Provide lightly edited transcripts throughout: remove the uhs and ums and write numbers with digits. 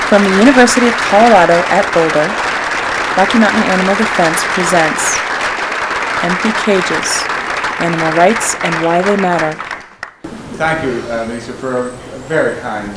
From the University of Colorado at Boulder, Rocky Mountain Animal Defense presents Empty Cages, Animal Rights and Why They Matter. Thank you, Lisa, for a very kind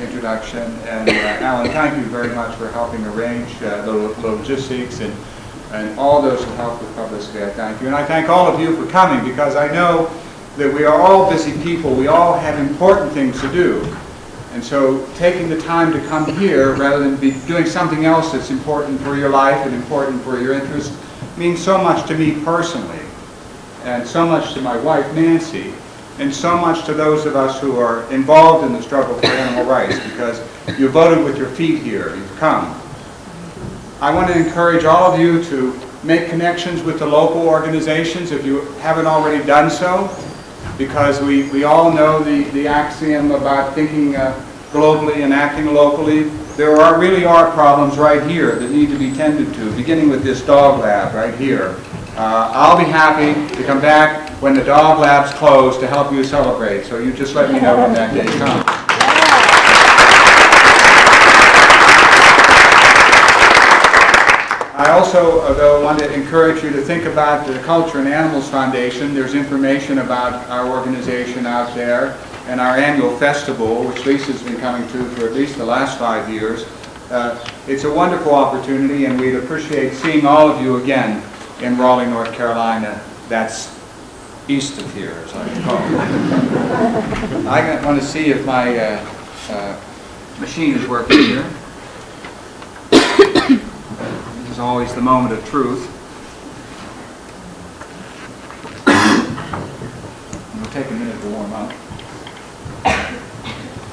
introduction. And Alan, thank you very much for helping arrange the logistics and all those who helped with publicity. I thank you. And I thank all of you for coming, because I know that we are all busy people. We all have important things to do. And so taking the time to come here rather than be doing something else that's important for your life and important for your interest means so much to me personally, and so much to my wife Nancy, and so much to those of us who are involved in the struggle for animal rights, because you voted with your feet here. You've come. I want to encourage all of you to make connections with the local organizations if you haven't already done so, because we all know the axiom about thinking globally and acting locally. There really are problems right here that need to be tended to, beginning with this dog lab right here. I'll be happy to come back when the dog lab's closed to help you celebrate, so you just let me know when that day comes. I also, though, want to encourage you to think about the Culture and Animals Foundation. There's information about our organization out there, and our annual festival, which Lisa's been coming to for at least the last 5 years. It's a wonderful opportunity, and we'd appreciate seeing all of you again in Raleigh, North Carolina. That's east of here, as I recall. I want to see if my machine is working here. This is always the moment of truth. It'll take a minute to warm up.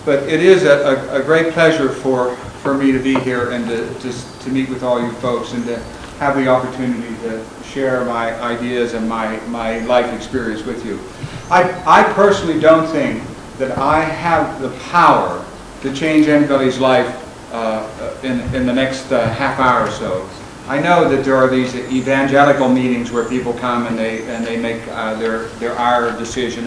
But it is a great pleasure for me to be here and to meet with all you folks and to have the opportunity to share my ideas and my life experience with you. I personally don't think that I have the power to change anybody's life in the next half hour or so. I know that there are these evangelical meetings where people come and they make our decision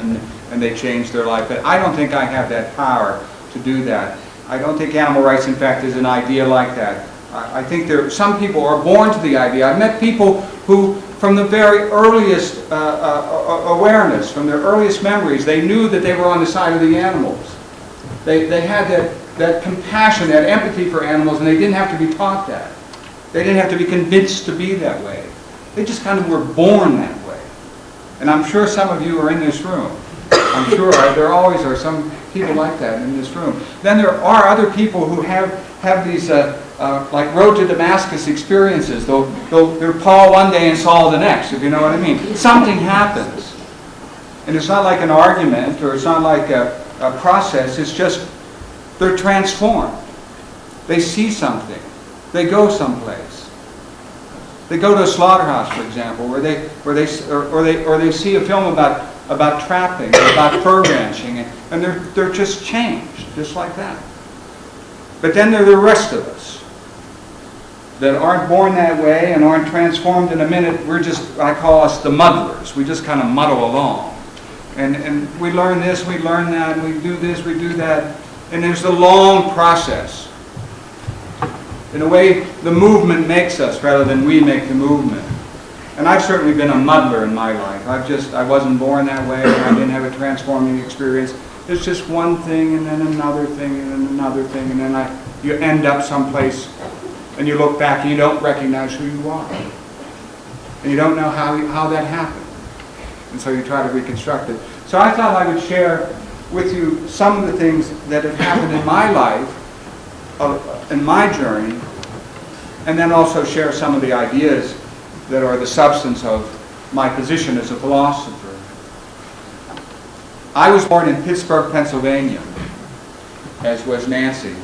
and they change their life, but I don't think I have that power to do that. I don't think animal rights, in fact, is an idea like that. I think some people are born to the idea. I've met people who, from the very earliest awareness, from their earliest memories, they knew that they were on the side of the animals. They had that compassion, that empathy for animals, and they didn't have to be taught that. They didn't have to be convinced to be that way. They just kind of were born that way. And I'm sure some of you are in this room. I'm sure there always are some people like that in this room. Then there are other people who have these like road to Damascus experiences. They're Paul one day and Saul the next, if you know what I mean. Something happens. And it's not like an argument, or it's not like a process. It's just they're transformed. They see something. They go someplace. They go to a slaughterhouse, for example, or they see a film about trapping, or about fur ranching, and they're just changed, just like that. But then there are the rest of us that aren't born that way and aren't transformed in a minute. I call us the muddlers. We just kind of muddle along. And we learn this, we learn that, and we do this, we do that. And there's a long process. In a way, the movement makes us rather than we make the movement. And I've certainly been a muddler in my life. I wasn't born that way, and I didn't have a transforming experience. It's just one thing, and then another thing, and then another thing, and then you end up someplace, and you look back, and you don't recognize who you are. And you don't know how that happened. And so you try to reconstruct it. So I thought I would share with you some of the things that have happened in my life, in my journey, and then also share some of the ideas that are the substance of my position as a philosopher. I was born in Pittsburgh, Pennsylvania, as was Nancy,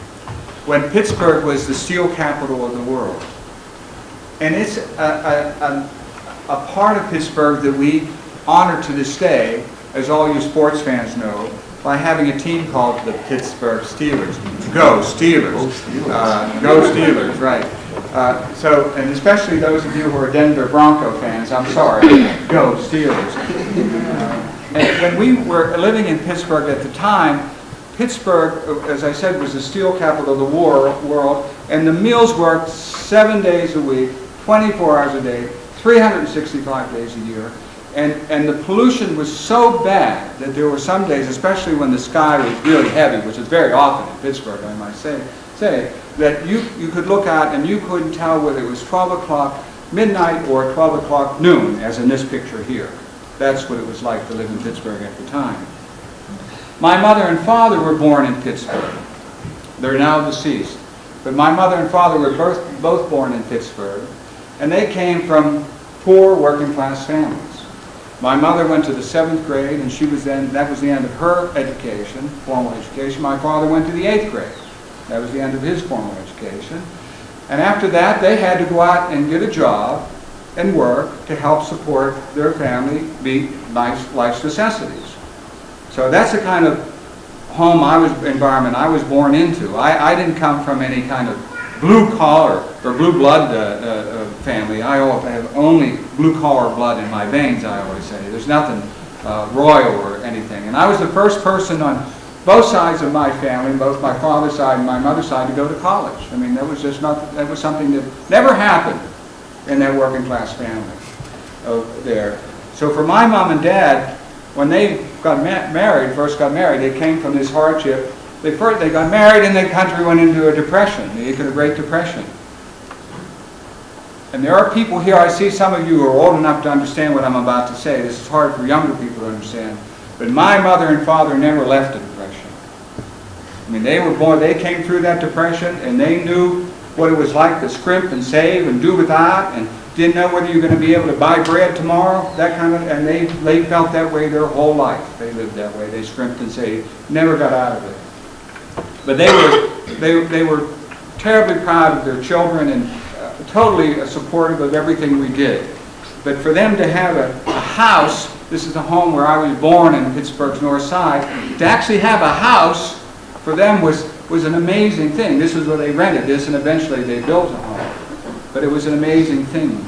when Pittsburgh was the steel capital of the world. And it's a part of Pittsburgh that we honor to this day, as all you sports fans know, by having a team called the Pittsburgh Steelers. Go Steelers! Go Steelers, right. And especially those of you who are Denver Bronco fans, I'm sorry. Go Steelers! And when we were living in Pittsburgh at the time, Pittsburgh, as I said, was the steel capital of the world, and the mills worked 7 days a week, 24 hours a day, 365 days a year. And the pollution was so bad that there were some days, especially when the sky was really heavy, which is very often in Pittsburgh, I might say that you could look out and you couldn't tell whether it was 12 o'clock midnight or 12 o'clock noon, as in this picture here. That's what it was like to live in Pittsburgh at the time. My mother and father were born in Pittsburgh. They're now deceased. But my mother and father were both born in Pittsburgh, and they came from poor working class families. My mother went to the 7th grade, and that was the end of her education, formal education. My father went to the 8th grade. That was the end of his formal education. And after that, they had to go out and get a job and work to help support their family, meet life's necessities. So that's the kind of environment I was born into. I didn't come from any kind of blue collar or blue blood family. I have only blue collar blood in my veins, I always say. There's nothing royal or anything. And I was the first person on both sides of my family, both my father's side and my mother's side, to go to college. I mean, that was something that never happened in that working class family there. So for my mom and dad, when they first got married, they came from this hardship. They got married and the country went into a depression, the Great Depression. And there are people here, I see some of you who are old enough to understand what I'm about to say. This is hard for younger people to understand. But my mother and father never left the depression. I mean, they were born, they came through that depression, and they knew what it was like to scrimp and save and do without, and didn't know whether you were going to be able to buy bread tomorrow, and they felt that way their whole life. They lived that way. They scrimped and saved, never got out of it. But they were terribly proud of their children and totally supportive of everything we did. But for them to have a house, this is the home where I was born in Pittsburgh's North Side, to actually have a house for them was an amazing thing. This is where they rented this, and eventually they built a home. But it was an amazing thing.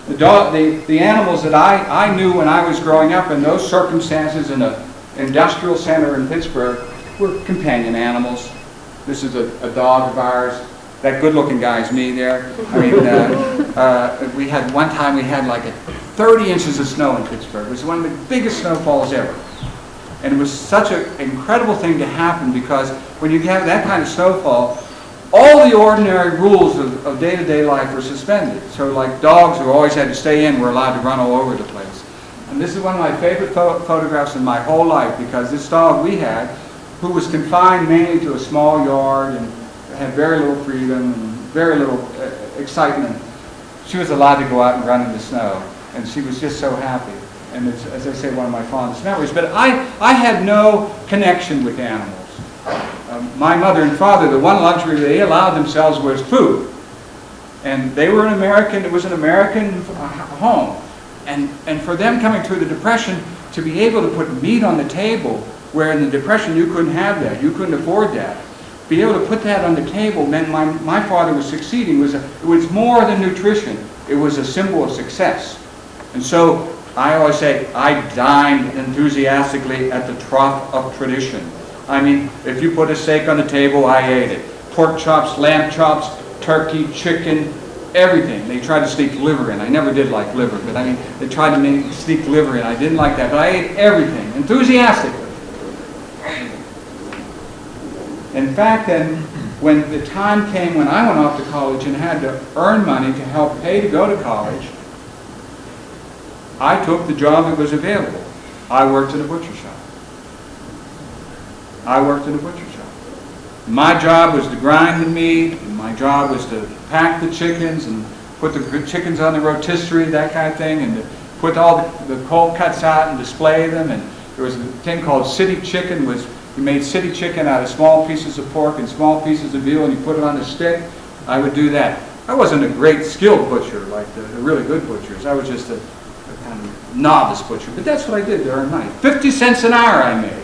The animals that I knew when I was growing up in those circumstances in an industrial center in Pittsburgh were companion animals. This is a dog of ours. That good-looking guy's me there. I mean, we had one time we had like 30 inches of snow in Pittsburgh. It was one of the biggest snowfalls ever. And it was such an incredible thing to happen, because when you have that kind of snowfall, all the ordinary rules of day-to-day life were suspended. So like dogs who always had to stay in were allowed to run all over the place. And this is one of my favorite photographs in my whole life, because this dog we had, who was confined mainly to a small yard and had very little freedom and very little excitement, she was allowed to go out and run in the snow. And she was just so happy. And it's, as I say, one of my fondest memories. But I had no connection with animals. My mother and father, the one luxury they allowed themselves was food. And they were an American, it was an American home. And for them coming through the Depression, to be able to put meat on the table, where in the Depression you couldn't have that, you couldn't afford that. Be able to put that on the table meant my father was succeeding. It was more than nutrition. It was a symbol of success. And so I always say I dined enthusiastically at the trough of tradition. I mean, if you put a steak on the table, I ate it. Pork chops, lamb chops, turkey, chicken, everything. They tried to sneak liver in. I never did like liver, but I mean, they tried to sneak liver in. I didn't like that, but I ate everything enthusiastically. In fact, then, when the time came when I went off to college and had to earn money to help pay to go to college, I took the job that was available. I worked in a butcher shop. My job was to grind the meat, and my job was to pack the chickens and put the chickens on the rotisserie, that kind of thing, and to put all the cold cuts out and display them. And there was a thing called city chicken. You made city chicken out of small pieces of pork and small pieces of veal, and you put it on a stick. I would do that. I wasn't a great skilled butcher like the really good butchers. I was just a kind of novice butcher. But that's what I did to earn money. 50 cents an hour I made.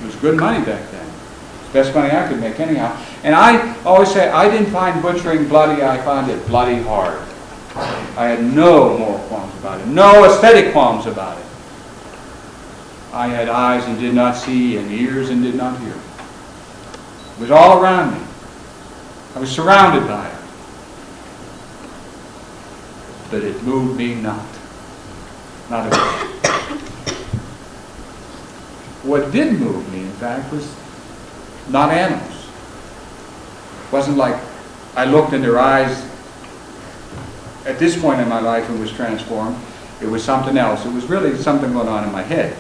It was good money back then. Best money I could make anyhow. And I always say I didn't find butchering bloody, I found it bloody hard. I had no moral qualms about it. No aesthetic qualms about it. I had eyes and did not see, and ears and did not hear. It was all around me. I was surrounded by it. But it moved me not. Not at all. What did move me, in fact, was not animals. It wasn't like I looked in their eyes at this point in my life and was transformed. It was something else. It was really something going on in my head.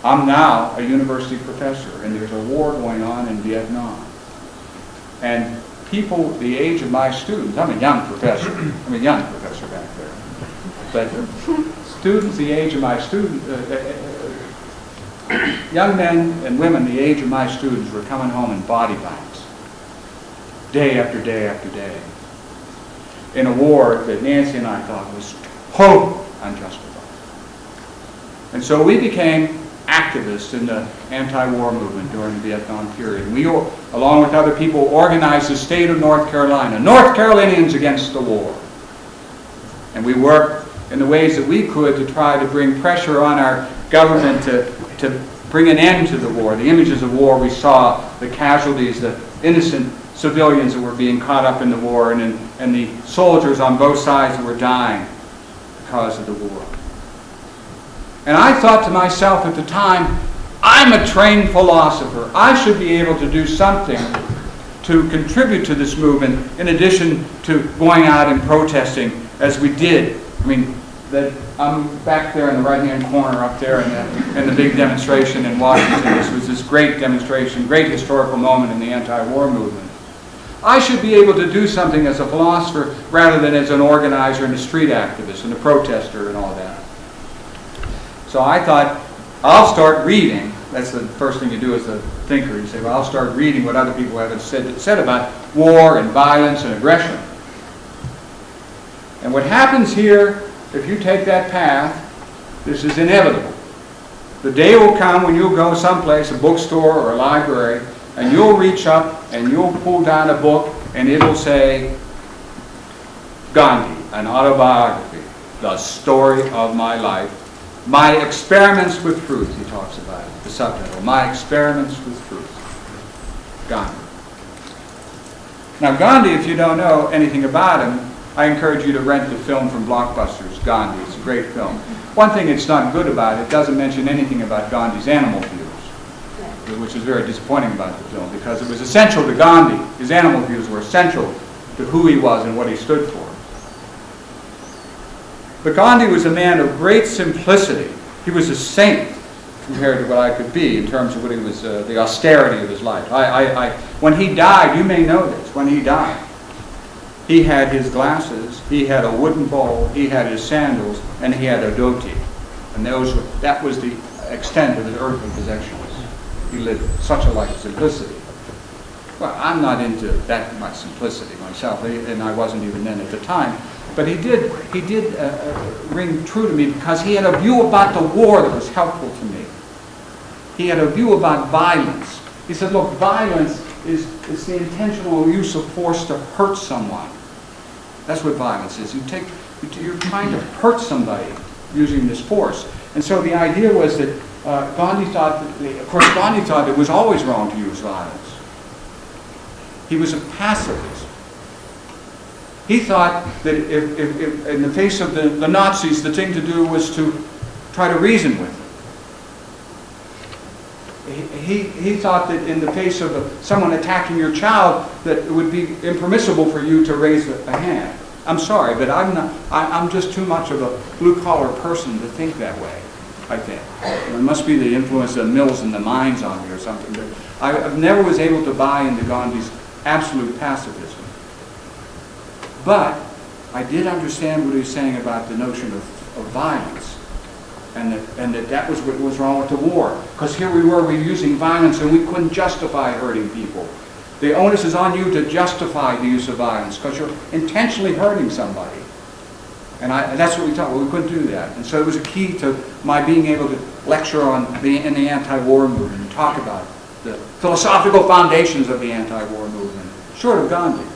I'm now a university professor, and there's a war going on in Vietnam. And people the age of my students, I'm a young professor. I'm a young professor back there. But students the age of my students, young men and women the age of my students were coming home in body bags, day after day after day, in a war that Nancy and I thought was totally unjustified. And so we became activists in the anti-war movement during the Vietnam period. We, along with other people, organized the state of North Carolina, North Carolinians against the war. And we worked in the ways that we could to try to bring pressure on our government to bring an end to the war. The images of war we saw, the casualties, the innocent civilians that were being caught up in the war, and the soldiers on both sides that were dying because of the war. And I thought to myself at the time, I'm a trained philosopher. I should be able to do something to contribute to this movement in addition to going out and protesting as we did. I mean, I'm back there in the right-hand corner up there in the big demonstration in Washington. This was this great demonstration, great historical moment in the anti-war movement. I should be able to do something as a philosopher rather than as an organizer and a street activist and a protester and all that. So I thought, I'll start reading. That's the first thing you do as a thinker. You say, well, I'll start reading what other people have said about war and violence and aggression. And what happens here, if you take that path, this is inevitable. The day will come when you'll go someplace, a bookstore or a library, and you'll reach up and you'll pull down a book and it'll say, Gandhi, an autobiography, the story of my life. My experiments with truth, he talks about it, the subtitle, My Experiments with Truth, Gandhi. Now Gandhi, if you don't know anything about him, I encourage you to rent the film from Blockbusters, Gandhi. It's a great film. One thing it's not good about, it doesn't mention anything about Gandhi's animal views, which is very disappointing about the film, because it was essential to Gandhi. His animal views were essential to who he was and what he stood for. But Gandhi was a man of great simplicity. He was a saint compared to what I could be in terms of what he was, the austerity of his life. When he died, you may know this, when he died, he had his glasses, he had a wooden bowl, he had his sandals, and he had a dhoti. And that was the extent of his earthly possessions. He lived such a life of simplicity. Well, I'm not into that much simplicity myself, and I wasn't even then at the time. But he did ring true to me because he had a view about the war that was helpful to me. He had a view about violence. He said, look, violence is the intentional use of force to hurt someone. That's what violence is. You're trying to hurt somebody using this force. And so the idea was that Gandhi thought, Gandhi thought it was always wrong to use violence. He was a pacifist. He thought that if in the face of the Nazis, the thing to do was to try to reason with them. He thought that in the face of someone attacking your child, that it would be impermissible for you to raise a hand. I'm sorry, but I'm just too much of a blue-collar person to think that way, I think. It must be the influence of the mills and the mines on me or something. But I never was able to buy into Gandhi's absolute pacifism. But I did understand what he was saying about the notion of violence, and that was what was wrong with the war. Because here we were using violence, and we couldn't justify hurting people. The onus is on you to justify the use of violence, because you're intentionally hurting somebody. And that's what we taught. Well, we couldn't do that. And so it was a key to my being able to lecture in the anti-war movement and talk about the philosophical foundations of the anti-war movement, short of Gandhi.